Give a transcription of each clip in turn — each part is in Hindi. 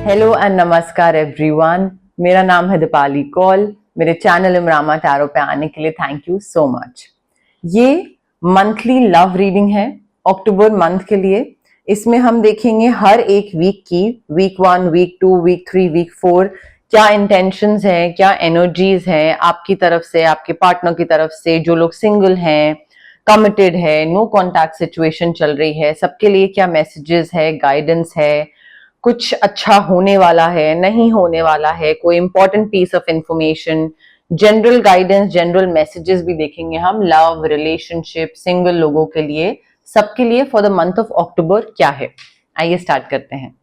हेलो एंड नमस्कार एवरीवन। मेरा नाम है दीपाली कौल। मेरे चैनल इमरामा टैरो पे आने के लिए थैंक यू सो मच। ये मंथली लव रीडिंग है अक्टूबर मंथ के लिए। इसमें हम देखेंगे हर एक वीक की, वीक 1, वीक 2, वीक 3, वीक 4 क्या इंटेंशंस हैं, क्या एनर्जीज हैं आपकी तरफ से, आपके पार्टनर की तरफ से, जो लोग सिंगल हैं, कमिटेड है, नो कॉन्टैक्ट सिचुएशन चल रही है, सबके लिए क्या मैसेजेस है, गाइडेंस है, कुछ अच्छा होने वाला है, नहीं होने वाला है, कोई important piece of information, general guidance, general messages भी देखेंगे हम। लव, रिलेशनशिप, सिंगल लोगों के लिए, सबके लिए for the month of October क्या है। आइए स्टार्ट करते हैं।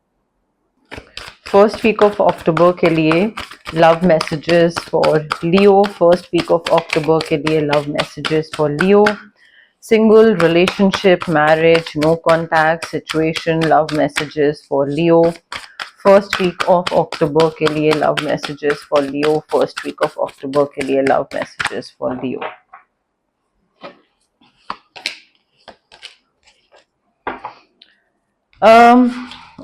फर्स्ट वीक ऑफ अक्टूबर के लिए love messages for Leo. First week of October के लिए love messages for Leo. Single, relationship, marriage, no contact, situation, love messages for Leo. First week of October के लिए love messages for Leo. First week of October के लिए love messages for Leo.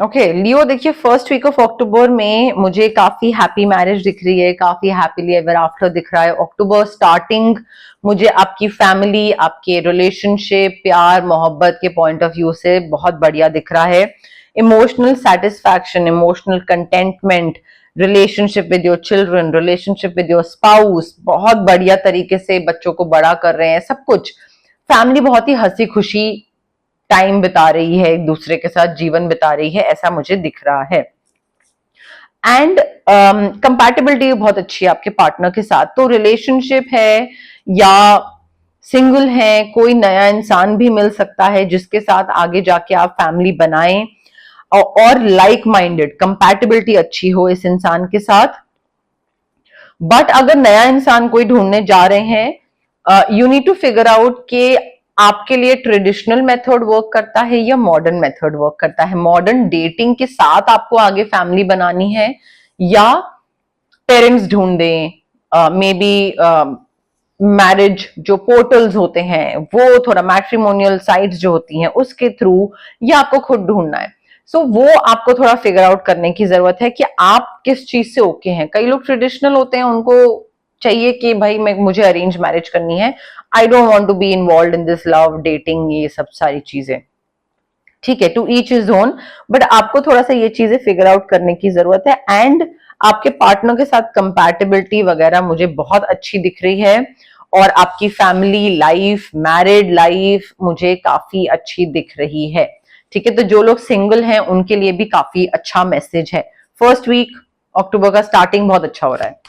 Okay Leo, देखिए फर्स्ट वीक ऑफ अक्टूबर में मुझे काफी हैप्पी मैरिज दिख रही है, काफी हैप्पीली एवर आफ्टर दिख रहा है। अक्टूबर स्टार्टिंग मुझे आपकी फैमिली, आपके रिलेशनशिप, प्यार मोहब्बत के पॉइंट ऑफ व्यू से बहुत बढ़िया दिख रहा है। Emotional satisfaction, emotional contentment, relationship with your children, relationship with your spouse, बहुत बढ़िया तरीके से बच्चों को बड़ा कर रहे हैं, सब कुछ। फैमिली बहुत ही हंसी खुशी टाइम बिता रही है, एक दूसरे के साथ जीवन बिता रही है, ऐसा मुझे दिख रहा है। एंड कंपैटिबिलिटी बहुत अच्छी है आपके पार्टनर के साथ। तो रिलेशनशिप है या सिंगल है, कोई नया इंसान भी मिल सकता है जिसके साथ आगे जाके आप फैमिली बनाएं, और लाइक माइंडेड कंपैटिबिलिटी अच्छी हो इस इंसान के साथ। बट अगर नया इंसान कोई ढूंढने जा रहे हैं, you need to figure out कि आपके लिए ट्रेडिशनल मेथड वर्क करता है या मॉडर्न मेथड वर्क करता है। मॉडर्न डेटिंग के साथ आपको आगे फैमिली बनानी है, या पेरेंट्स ढूंढ दें, मे बी मैरिज जो पोर्टल्स होते हैं वो, थोड़ा मैट्रिमोनियल साइट्स जो होती हैं उसके थ्रू, या आपको खुद ढूंढना है। सो वो आपको थोड़ा फिगर आउट करने की जरूरत है कि आप किस चीज से ओके हैं। कई लोग ट्रेडिशनल होते हैं, उनको चाहिए कि भाई मुझे अरेंज मैरिज करनी है, I don't want to be involve in this love dating, ये सब सारी चीजें। ठीक है, to each is own, but आपको थोड़ा सा ये चीजें फिगर आउट करने की जरूरत है। एंड आपके पार्टनर के साथ कंपैटिबिलिटी वगैरह मुझे बहुत अच्छी दिख रही है, और आपकी फैमिली लाइफ, मैरिड लाइफ मुझे काफी अच्छी दिख रही है। ठीक है, तो जो लोग सिंगल हैं उनके लिए भी काफी अच्छा मैसेज है। फर्स्ट वीक अक्टूबर का स्टार्टिंग बहुत अच्छा हो रहा है।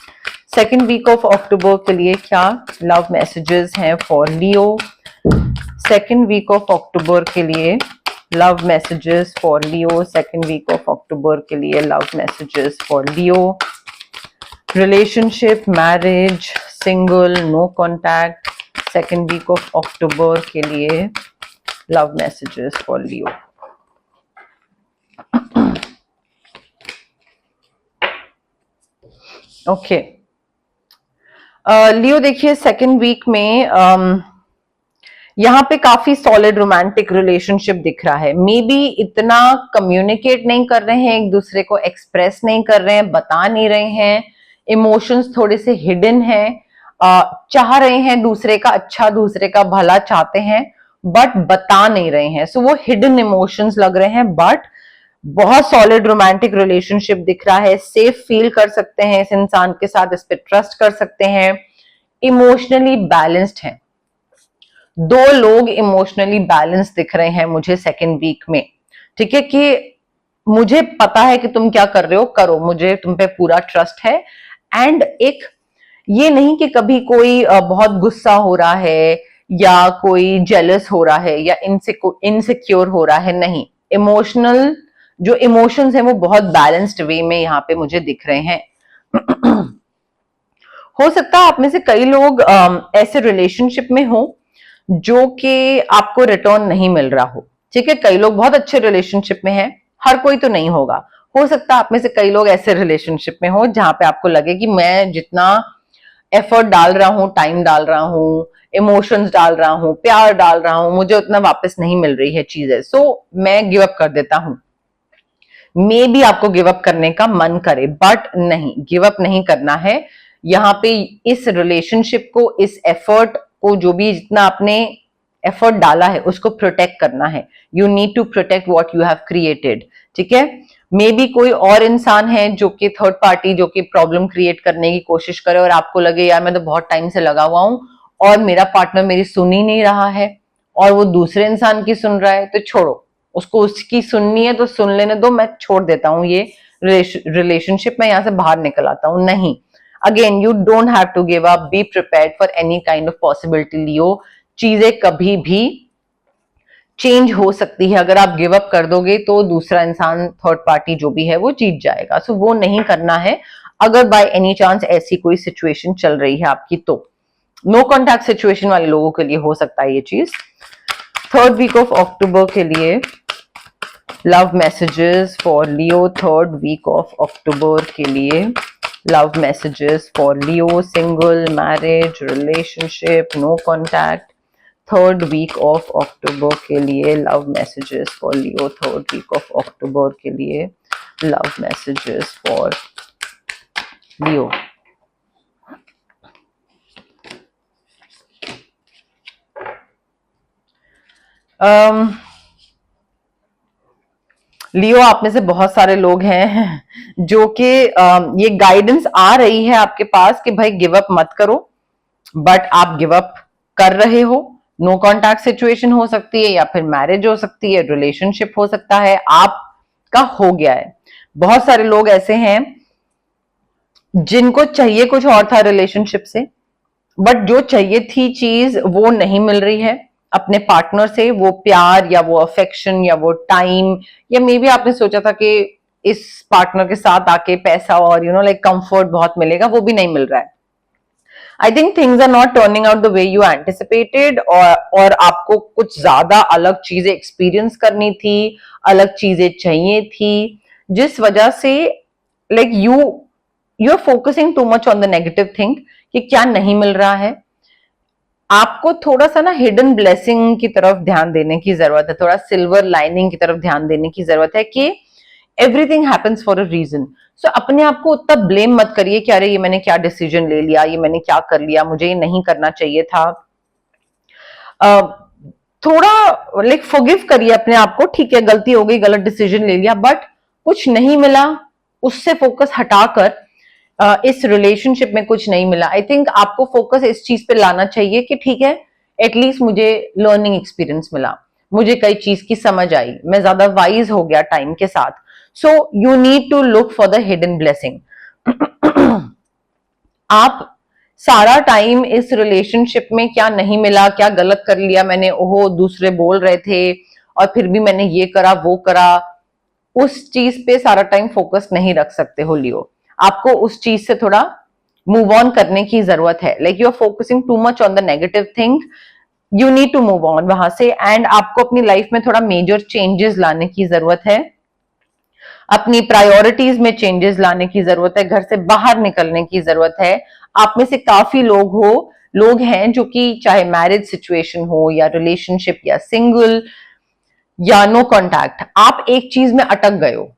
सेकेंड वीक ऑफ अक्टूबर के लिए क्या लव मैसेजेस हैं for Leo. Second week of October के लिए love messages for Leo. Second week of October के लिए love messages for Leo. Relationship, marriage, single, no contact, second week of October के लिए love messages for Leo. Okay Leo, देखिए सेकेंड वीक में यहाँ पे काफी सॉलिड रोमांटिक रिलेशनशिप दिख रहा है। मे बी इतना कम्युनिकेट नहीं कर रहे हैं, एक दूसरे को एक्सप्रेस नहीं कर रहे हैं, बता नहीं रहे हैं, इमोशंस थोड़े से हिडन हैं, चाह रहे हैं दूसरे का अच्छा, दूसरे का भला चाहते हैं, बट बता नहीं रहे हैं। सो वो हिडन इमोशंस लग रहे हैं, बट बहुत सॉलिड रोमांटिक रिलेशनशिप दिख रहा है। सेफ फील कर सकते हैं इस इंसान के साथ, इस पे ट्रस्ट कर सकते हैं। इमोशनली बैलेंस्ड हैं, दो लोग इमोशनली बैलेंस दिख रहे हैं मुझे सेकेंड वीक में। ठीक है, कि मुझे पता है कि तुम क्या कर रहे हो, करो, मुझे तुम पे पूरा ट्रस्ट है। एंड एक ये नहीं कि कभी कोई बहुत गुस्सा हो रहा है, या कोई जेलस हो रहा है, या इनसिक्योर हो रहा है, नहीं। इमोशनल जो इमोशंस हैं वो बहुत बैलेंस्ड वे में यहाँ पे मुझे दिख रहे हैं। हो सकता है आप में से कई लोग ऐसे रिलेशनशिप में हो जो कि आपको रिटर्न नहीं मिल रहा हो। ठीक है, कई लोग बहुत अच्छे रिलेशनशिप में हैं, हर कोई तो नहीं होगा। हो सकता है आप में से कई लोग ऐसे रिलेशनशिप में हो जहां पे आपको लगे कि मैं जितना एफर्ट डाल रहा हूं, टाइम डाल रहा हूं, इमोशंस डाल रहा हूं, प्यार डाल रहा हूं, मुझे उतना वापस नहीं मिल रही है चीजें, सो मैं गिव अप कर देता हूं। मे भी आपको गिव अप करने का मन करे, बट नहीं, गिव अप नहीं करना है। यहाँ पे इस रिलेशनशिप को, इस एफर्ट को, जो भी जितना आपने एफर्ट डाला है उसको प्रोटेक्ट करना है। You need to protect what you have created, ठीक है। मे बी कोई और इंसान है जो कि थर्ड पार्टी, जो कि प्रॉब्लम क्रिएट करने की कोशिश करे और आपको लगे यार मैं तो बहुत टाइम से लगा हुआ हूं और मेरा पार्टनर मेरी सुन ही नहीं रहा है और वो दूसरे इंसान की सुन रहा है, तो छोड़ो, उसको उसकी सुननी है तो सुन लेने दो, मैं छोड़ देता हूँ ये रिलेशनशिप, में यहाँ से बाहर निकल आता हूँ। नहीं, again you don't have to give up, be prepared for any kind of possibility Leo. चीजें कभी भी चेंज हो सकती है, अगर आप गिव अप कर दोगे तो दूसरा इंसान, थर्ड पार्टी जो भी है वो जीत जाएगा। सो वो नहीं करना है। अगर बाय एनी चांस ऐसी कोई सिचुएशन चल रही है आपकी, तो नो कॉन्टैक्ट सिचुएशन वाले लोगों के लिए हो सकता है ये चीज। थर्ड वीक ऑफ अक्टूबर के लिए love messages for Leo, third week of October के लिए love messages for Leo, single, marriage, relationship, no contact. Third week of October के लिए love messages for Leo, third week of October के लिए love messages for Leo. Leo, आप में से बहुत सारे लोग हैं जो कि ये गाइडेंस आ रही है आपके पास कि भाई गिव अप मत करो, बट आप गिव अप कर रहे हो। नो कॉन्टैक्ट सिचुएशन हो सकती है, या फिर मैरिज हो सकती है, रिलेशनशिप हो सकता है, आपका हो गया है। बहुत सारे लोग ऐसे हैं जिनको चाहिए कुछ और था रिलेशनशिप से, बट जो चाहिए थी चीज वो नहीं मिल रही है अपने पार्टनर से, वो प्यार या वो अफेक्शन या वो टाइम, या मे बी आपने सोचा था कि इस पार्टनर के साथ आके पैसा और लाइक कंफर्ट बहुत मिलेगा, वो भी नहीं मिल रहा है। I think things are not turning out the way you anticipated, और आपको कुछ ज्यादा अलग चीजें एक्सपीरियंस करनी थी, अलग चीजें चाहिए थी, जिस वजह से like you are focusing too much on the negative thing कि क्या नहीं मिल रहा है। आपको थोड़ा सा ना हिडन ब्लेसिंग की तरफ ध्यान देने की जरूरत है, थोड़ा सिल्वर लाइनिंग की तरफ ध्यान देने की जरूरत है कि everything happens for a reason. So अपने आप को उतना ब्लेम मत करिए कि अरे ये मैंने क्या डिसीजन ले लिया, ये मैंने क्या कर लिया, मुझे ये नहीं करना चाहिए था। थोड़ा लाइक फॉरगिव करिए अपने आप को, ठीक है गलती हो गई, गलत डिसीजन ले लिया, बट कुछ नहीं मिला, उससे फोकस हटाकर इस रिलेशनशिप में कुछ नहीं मिला। आई थिंक आपको फोकस इस चीज पे लाना चाहिए कि ठीक है, एटलीस्ट मुझे लर्निंग एक्सपीरियंस मिला, मुझे कई चीज की समझ आई, मैं ज्यादा वाइज हो गया टाइम के साथ। So you need to look for the hidden blessing. आप सारा टाइम इस रिलेशनशिप में क्या नहीं मिला, क्या गलत कर लिया मैंने, ओहो दूसरे बोल रहे थे और फिर भी मैंने ये करा वो करा, उस चीज पे सारा टाइम फोकस नहीं रख सकते हो लियो। आपको उस चीज से थोड़ा मूव ऑन करने की जरूरत है। Like you are focusing too much on the negative thing, you need to move on वहां से, एंड आपको अपनी लाइफ में थोड़ा मेजर चेंजेस लाने की जरूरत है, अपनी प्रायोरिटीज में चेंजेस लाने की जरूरत है, घर से बाहर निकलने की जरूरत है। आप में से काफी लोग हैं जो कि चाहे मैरिज सिचुएशन हो या रिलेशनशिप या सिंगल या नो कॉन्टैक्ट, आप एक चीज में अटक गए हो,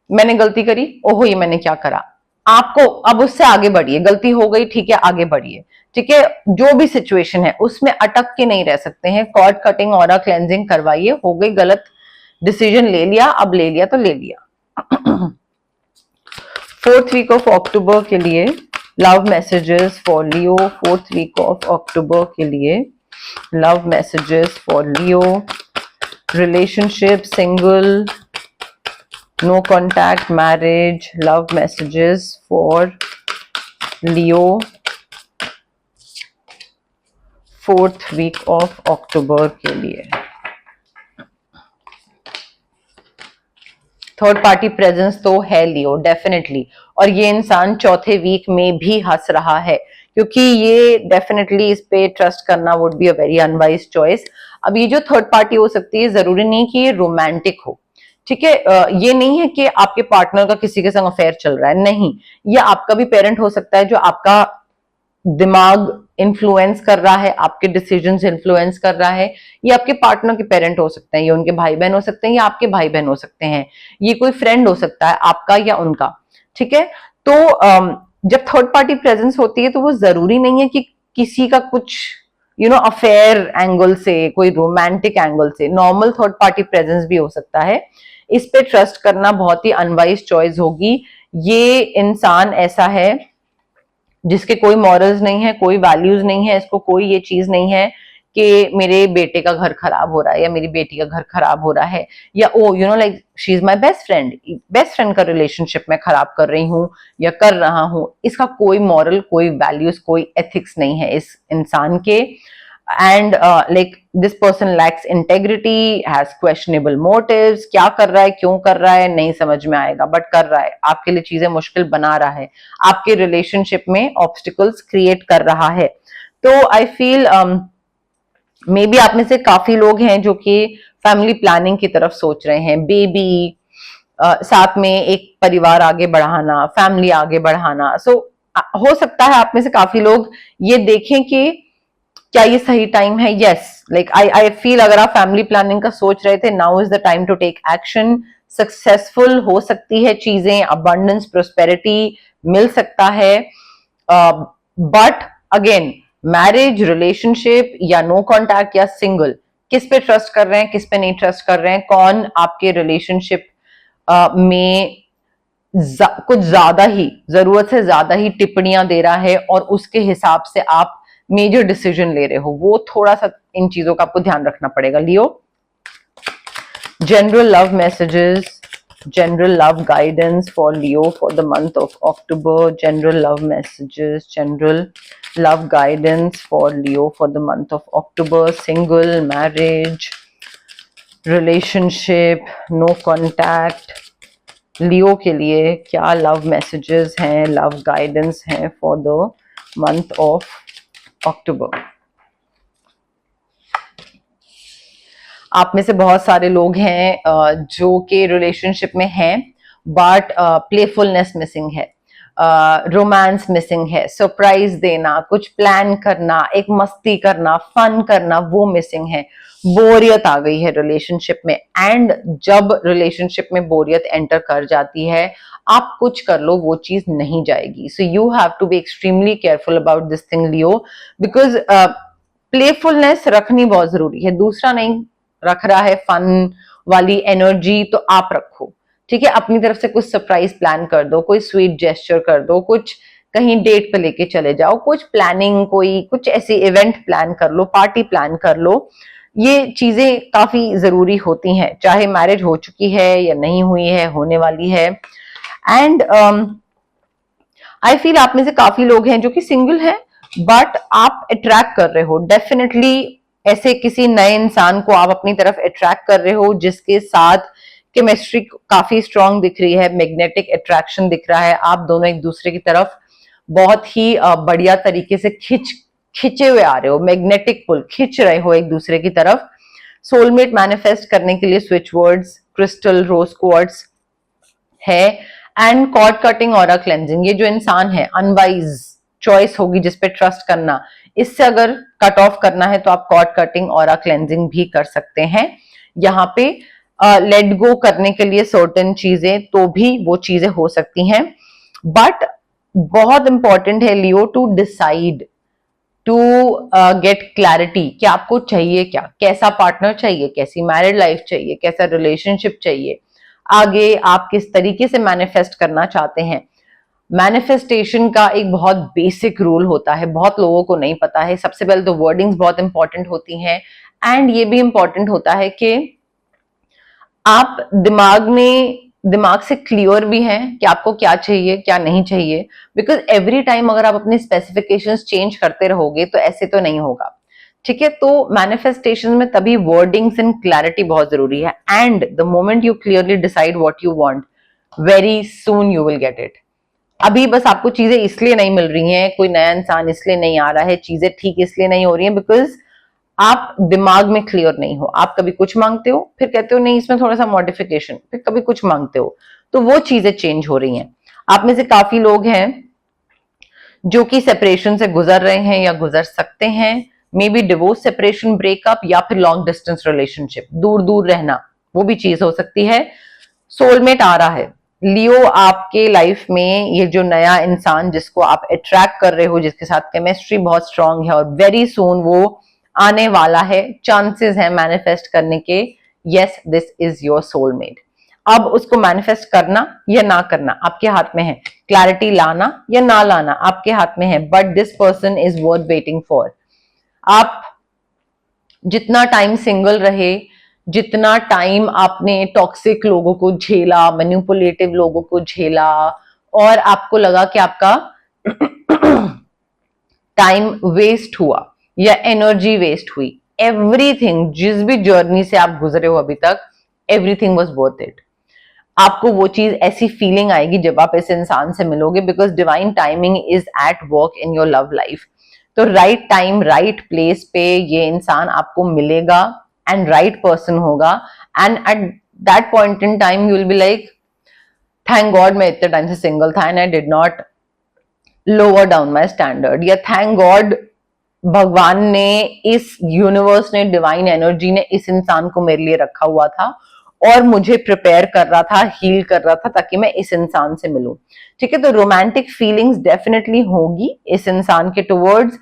मैंने गलती करी, ओहो ये मैंने क्या करा। आपको अब उससे आगे बढ़िए, गलती हो गई ठीक है आगे बढ़िए, ठीक है। जो भी सिचुएशन है उसमें अटक के नहीं रह सकते हैं, कॉर्ड कटिंग और क्लेंजिंग करवाइए। हो गई गलत, डिसीजन ले लिया, अब ले लिया तो ले लिया। फोर्थ वीक ऑफ अक्टूबर के लिए love messages for Leo, fourth week of October के लिए love messages for Leo, relationship, single, no contact, marriage, love messages for Leo, fourth week of October के लिए। थर्ड पार्टी प्रेजेंस तो है लियो डेफिनेटली, और ये इंसान चौथे वीक में भी हंस रहा है, क्योंकि ये डेफिनेटली इस पे ट्रस्ट करना would be a very unwise choice. अब ये जो थर्ड पार्टी हो सकती है, जरूरी नहीं कि ये रोमांटिक हो, ठीक है। ये नहीं है कि आपके पार्टनर का किसी के संग अफेयर चल रहा है, नहीं, ये आपका भी पेरेंट हो सकता है जो आपका दिमाग इन्फ्लुएंस कर रहा है, आपके डिसीजंस इन्फ्लुएंस कर रहा है। ये आपके पार्टनर के पेरेंट हो सकते हैं, ये उनके भाई बहन हो सकते हैं, या आपके भाई बहन हो सकते हैं, ये कोई फ्रेंड हो सकता है आपका या उनका। ठीक है, तो जब थर्ड पार्टी प्रेजेंस होती है तो वो जरूरी नहीं है कि किसी का कुछ अफेयर एंगल से, कोई रोमांटिक एंगल से, नॉर्मल थर्ड पार्टी प्रेजेंस भी हो सकता है। इस पे ट्रस्ट करना बहुत ही अनवाइज चॉइस होगी। ये इंसान ऐसा है जिसके कोई मॉरल्स नहीं है, कोई वैल्यूज नहीं है, इसको कोई ये चीज नहीं है कि मेरे बेटे का घर खराब हो रहा है या मेरी बेटी का घर खराब हो रहा है, या oh like she is my best friend का रिलेशनशिप मैं खराब कर रही हूँ या कर रहा हूँ। इसका कोई मॉरल, कोई वैल्यूज, कोई एथिक्स नहीं है इस इंसान के। And like this person lacks integrity, has questionable motives. क्या कर रहा है, क्यों कर रहा है, नहीं समझ में आएगा, बट कर रहा है, आपके लिए चीजें मुश्किल बना रहा है, आपके रिलेशनशिप में ऑब्स्टिकल्स क्रिएट कर रहा है। तो आई फील मे बी आप में से काफी लोग हैं जो कि फैमिली प्लानिंग की तरफ सोच रहे हैं, बेबी, साथ में एक परिवार आगे बढ़ाना, फैमिली आगे बढ़ाना। सो हो सकता है आप में से काफी लोग ये देखें कि क्या ये सही टाइम है। यस, लाइक आई फील अगर आप फैमिली प्लानिंग का सोच रहे थे, now is the time to take action. Successful हो सकती है चीजें, अबंडेंस, प्रोस्पेरिटी मिल सकता है, बट अगेन मैरिज, रिलेशनशिप या नो कॉन्टैक्ट या सिंगल, किस पे ट्रस्ट कर रहे हैं, किस पे नहीं ट्रस्ट कर रहे हैं, कौन आपके रिलेशनशिप में कुछ ज्यादा ही, जरूरत से ज्यादा ही टिप्पणियां दे रहा है और उसके हिसाब से आप मेजर डिसीजन ले रहे हो, वो थोड़ा सा इन चीजों का आपको ध्यान रखना पड़ेगा। Leo, general love messages, general love guidance for Leo for the month of October. General love messages, general love guidance for Leo for the month of October. Single, marriage, relationship, no contact. Leo के लिए क्या love messages हैं, love guidance हैं for the month of October. आप में से बहुत सारे लोग हैं जो कि रिलेशनशिप में हैं, बट प्लेफुलनेस मिसिंग है, रोमांस मिसिंग है, सरप्राइज देना, कुछ प्लान करना, एक मस्ती करना, फन करना, वो मिसिंग है। बोरियत आ गई है रिलेशनशिप में, एंड जब रिलेशनशिप में बोरियत एंटर कर जाती है, आप कुछ कर लो वो चीज नहीं जाएगी। So you have to be extremely careful about this thing Leo, because playfulness रखनी बहुत जरूरी है। दूसरा नहीं रख रहा है फन वाली एनर्जी, तो आप रखो, ठीक है। अपनी तरफ से कुछ सरप्राइज प्लान कर दो, कोई स्वीट जेस्चर कर दो, कुछ कहीं डेट पे लेके चले जाओ, कुछ प्लानिंग, कोई कुछ ऐसी इवेंट प्लान कर लो, पार्टी प्लान कर लो। ये चीजें काफी जरूरी होती हैं, चाहे मैरिज हो चुकी है या नहीं हुई है, होने वाली है। एंड आई फील आप में से काफी लोग हैं जो कि सिंगल हैं, बट आप अट्रैक्ट कर रहे हो डेफिनेटली ऐसे किसी नए इंसान को, आप अपनी तरफ अट्रैक्ट कर रहे हो जिसके साथ केमिस्ट्री काफी स्ट्रांग दिख रही है, मैग्नेटिक अट्रैक्शन दिख रहा है। आप दोनों एक दूसरे की तरफ बहुत ही बढ़िया तरीके से खिंचे हुए आ रहे हो, मैग्नेटिक पुल, खिंच रहे हो एक दूसरे की तरफ। सोलमेट मैनिफेस्ट करने के लिए स्विच वर्ड्स क्रिस्टल, रोज क्वार्ट्ज है, and chord cutting, aura cleansing. ये जो इंसान है अनवाइज चॉइस होगी जिस पे ट्रस्ट करना, इससे अगर कट ऑफ करना है तो आप कॉर्ड कटिंग, ऑरा क्लेंजिंग भी कर सकते हैं। यहाँ पे लेट गो करने के लिए सर्टेन चीजें, तो भी वो चीजें हो सकती हैं, बट बहुत इंपॉर्टेंट है Leo to decide, to get clarity कि आपको चाहिए क्या, कैसा पार्टनर चाहिए, कैसी मैरिड लाइफ चाहिए, कैसा रिलेशनशिप चाहिए, आगे आप किस तरीके से मैनिफेस्ट करना चाहते हैं। मैनिफेस्टेशन का एक बहुत बेसिक रूल होता है, बहुत लोगों को नहीं पता है। सबसे पहले तो वर्डिंग्स बहुत इंपॉर्टेंट होती हैं, एंड ये भी इंपॉर्टेंट होता है कि आप दिमाग से क्लियर भी हैं कि आपको क्या चाहिए, क्या नहीं चाहिए। बिकॉज एवरी टाइम अगर आप अपनी स्पेसिफिकेशंस चेंज करते रहोगे तो ऐसे तो नहीं होगा, ठीक है। तो मैनिफेस्टेशन में तभी वर्डिंग्स एंड क्लैरिटी बहुत जरूरी है, and the moment you clearly decide what you want, very soon you will get it. अभी बस आपको चीजें इसलिए नहीं मिल रही हैं, कोई नया इंसान इसलिए नहीं आ रहा है, चीजें ठीक इसलिए नहीं हो रही हैं, बिकॉज आप दिमाग में क्लियर नहीं हो। आप कभी कुछ मांगते हो, फिर कहते हो नहीं इसमें थोड़ा सा मॉडिफिकेशन, फिर कभी कुछ मांगते हो, तो वो चीजें चेंज हो रही हैं। आप में से काफी लोग हैं जो कि सेपरेशन से गुजर रहे हैं या गुजर सकते हैं, may be divorce, separation, breakup या फिर लॉन्ग डिस्टेंस रिलेशनशिप, दूर दूर रहना, वो भी चीज हो सकती है। सोलमेट आ रहा है लियो आपके लाइफ में, ये जो नया इंसान जिसको आप अट्रैक्ट कर रहे हो, जिसके साथ केमिस्ट्री बहुत स्ट्रांग है और वेरी सून वो आने वाला है, चांसेस है मैनिफेस्ट करने के। Yes, this is your soulmate. अब उसको मैनिफेस्ट करना या ना करना आपके हाथ में है, क्लैरिटी लाना या ना लाना आपके हाथ में है, but this person is worth waiting for. आप जितना टाइम सिंगल रहे, जितना टाइम आपने टॉक्सिक लोगों को झेला, मैनिपुलेटिव लोगों को झेला और आपको लगा कि आपका टाइम वेस्ट हुआ या एनर्जी वेस्ट हुई, एवरीथिंग, जिस भी जर्नी से आप गुजरे हो अभी तक, एवरीथिंग वाज वर्थ इट। आपको वो चीज ऐसी फीलिंग आएगी जब आप इस इंसान से मिलोगे, because divine timing is at work in your love life. तो राइट टाइम राइट प्लेस पे ये इंसान आपको मिलेगा एंड राइट पर्सन होगा, and at that point in time you will be like, thank God मैं इतने टाइम से सिंगल था and I did not lower down my standard, या थैंक गॉड भगवान ने, इस यूनिवर्स ने, डिवाइन एनर्जी ने इस इंसान को मेरे लिए रखा हुआ था और मुझे प्रिपेयर कर रहा था, हील कर रहा था ताकि मैं इस इंसान से मिलूं। ठीक है, तो रोमांटिक फीलिंग्स डेफिनेटली होगी इस इंसान के टुवर्ड्स,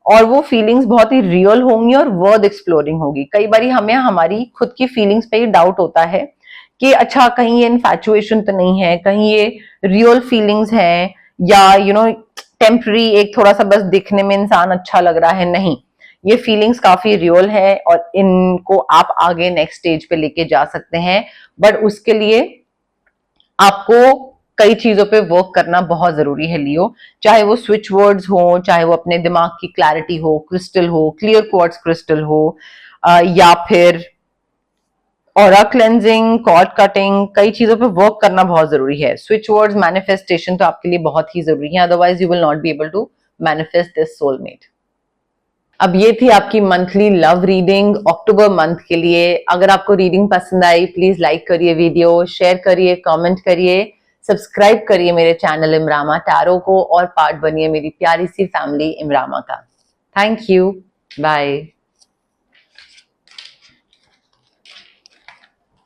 और वो फीलिंग्स बहुत ही रियल होंगी और वर्थ एक्सप्लोरिंग होगी। कई बार हमें हमारी खुद की फीलिंग्स पे ही डाउट होता है कि अच्छा कहीं ये इन्फैचुएशन तो नहीं है, कहीं ये रियल फीलिंग्स हैं, या टेम्पररी, एक थोड़ा सा बस दिखने में इंसान अच्छा लग रहा है। नहीं, ये फीलिंग्स काफी रियल है और इनको आप आगे नेक्स्ट स्टेज पे लेके जा सकते हैं, बट उसके लिए आपको कई चीजों पे वर्क करना बहुत जरूरी है लियो। चाहे वो स्विच वर्ड्स हो, चाहे वो अपने दिमाग की क्लैरिटी हो, क्रिस्टल हो, क्लियर क्वार्ट्ज क्रिस्टल हो, या फिर ऑरा क्लेंजिंग, कॉर्ड कटिंग, कई चीजों पे वर्क करना बहुत जरूरी है। स्विच वर्ड्स, मैनिफेस्टेशन तो आपके लिए बहुत ही जरूरी है, otherwise you will not be able to manifest this soulmate. अब ये थी आपकी monthly love reading October month के लिए। अगर आपको रीडिंग पसंद आई, प्लीज लाइक करिए वीडियो, शेयर करिए, कमेंट करिए, सब्सक्राइब करिए मेरे चैनल इमरामा टैरो को और पार्ट बनिए मेरी प्यारी सी फैमिली इमरामा का। Thank you, bye.